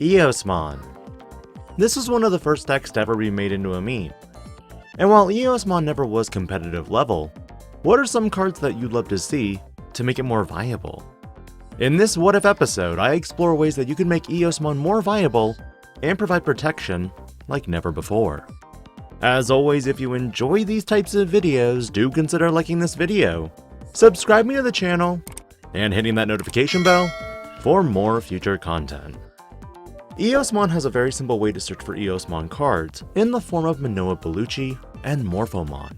Eosmon. This was one of the first decks to ever be made into a meme. And while Eosmon never was competitive level, what are some cards that you'd love to see to make it more viable? In this What If episode, I explore ways that you can make Eosmon more viable and provide protection like never before. As always, if you enjoy these types of videos, do consider liking this video, subscribing to the channel, and hitting that notification bell for more future content. Eosmon has a very simple way to search for Eosmon cards in the form of Manoa Bellucci and Morphomon.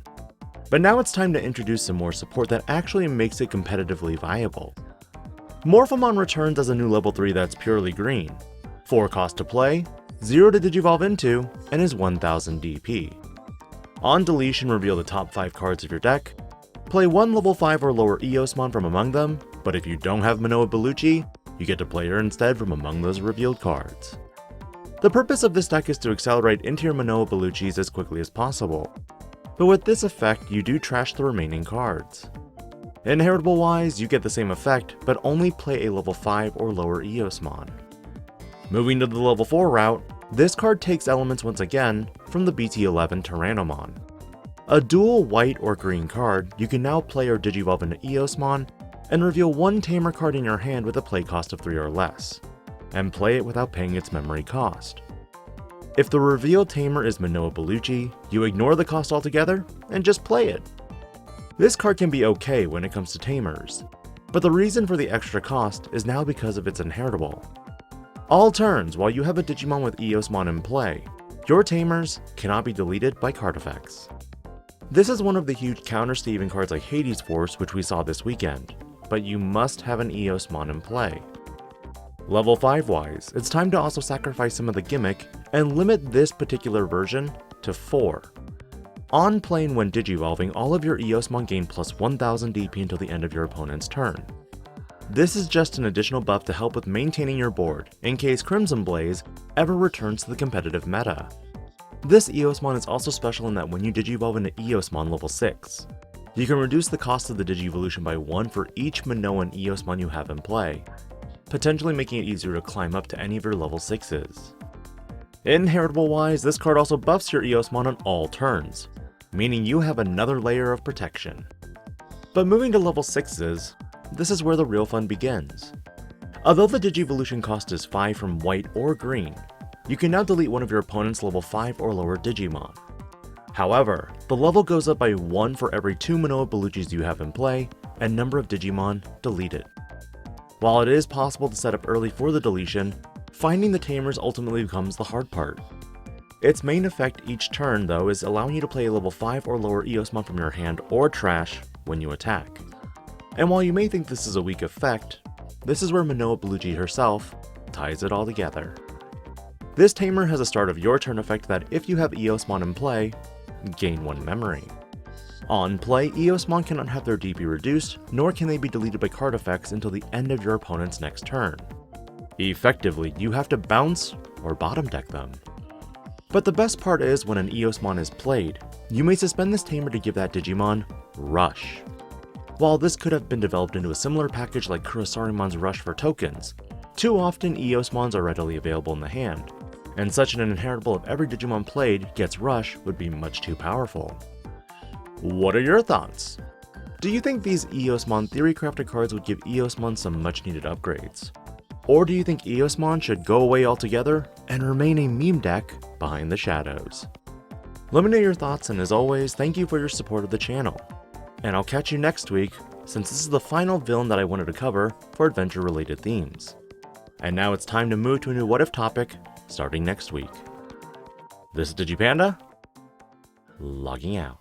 But now it's time to introduce some more support that actually makes it competitively viable. Morphomon returns as a new level 3 that's purely green, 4 cost to play, 0 to digivolve into, and is 1000 DP. On deletion, reveal the top 5 cards of your deck, play 1 level 5 or lower Eosmon from among them, but if you don't have Manoa Bellucci, you get to play her instead from among those revealed cards. The purpose of this deck is to accelerate into your Manoa Belluccis as quickly as possible, but with this effect you do trash the remaining cards. Inheritable wise, you get the same effect, but only play a level 5 or lower Eosmon. Moving to the level 4 route, this card takes elements once again from the BT11 Tyrannomon. A dual white or green card, you can now play or digivolve into Eosmon and reveal 1 Tamer card in your hand with a play cost of 3 or less, and play it without paying its memory cost. If the revealed Tamer is Manoa Bellucci, you ignore the cost altogether and just play it. This card can be okay when it comes to Tamers, but the reason for the extra cost is now because of its inheritable. All turns while you have a Digimon with Eosmon in play, your Tamers cannot be deleted by card effects. This is one of the huge counters to even cards like Hades Force, which we saw this weekend, but you must have an Eosmon in play. Level 5 wise, it's time to also sacrifice some of the gimmick and limit this particular version to 4. On play and when digivolving, all of your Eosmon gain plus 1000 DP until the end of your opponent's turn. This is just an additional buff to help with maintaining your board in case Crimson Blaze ever returns to the competitive meta. This Eosmon is also special in that when you digivolve into Eosmon level 6, you can reduce the cost of the Digivolution by 1 for each Manoan Eosmon you have in play, potentially making it easier to climb up to any of your level 6s. Inheritable wise, this card also buffs your Eosmon on all turns, meaning you have another layer of protection. But moving to level 6s, this is where the real fun begins. Although the Digivolution cost is 5 from white or green, you can now delete one of your opponent's level 5 or lower Digimon. However, the level goes up by 1 for every 2 Manoa Belluccis you have in play, and number of Digimon deleted. While it is possible to set up early for the deletion, finding the Tamers ultimately becomes the hard part. Its main effect each turn though is allowing you to play a level 5 or lower Eosmon from your hand or trash when you attack. And while you may think this is a weak effect, this is where Manoa Bellucci herself ties it all together. This Tamer has a start of your turn effect that if you have Eosmon in play, gain 1 memory. On play, Eosmon cannot have their DP reduced, nor can they be deleted by card effects until the end of your opponent's next turn. Effectively, you have to bounce or bottom deck them. But the best part is when an Eosmon is played, you may suspend this Tamer to give that Digimon Rush. While this could have been developed into a similar package like Kurosarimon's Rush for tokens, too often Eosmons are readily available in the hand, and such an inheritable of every Digimon played gets Rush would be much too powerful. What are your thoughts? Do you think these Eosmon theory-crafted cards would give Eosmon some much-needed upgrades? Or do you think Eosmon should go away altogether and remain a meme deck behind the shadows? Let me know your thoughts, and as always, thank you for your support of the channel. And I'll catch you next week, since this is the final villain that I wanted to cover for adventure-related themes. And now it's time to move to a new What If topic, starting next week. This is DigiPanda, logging out.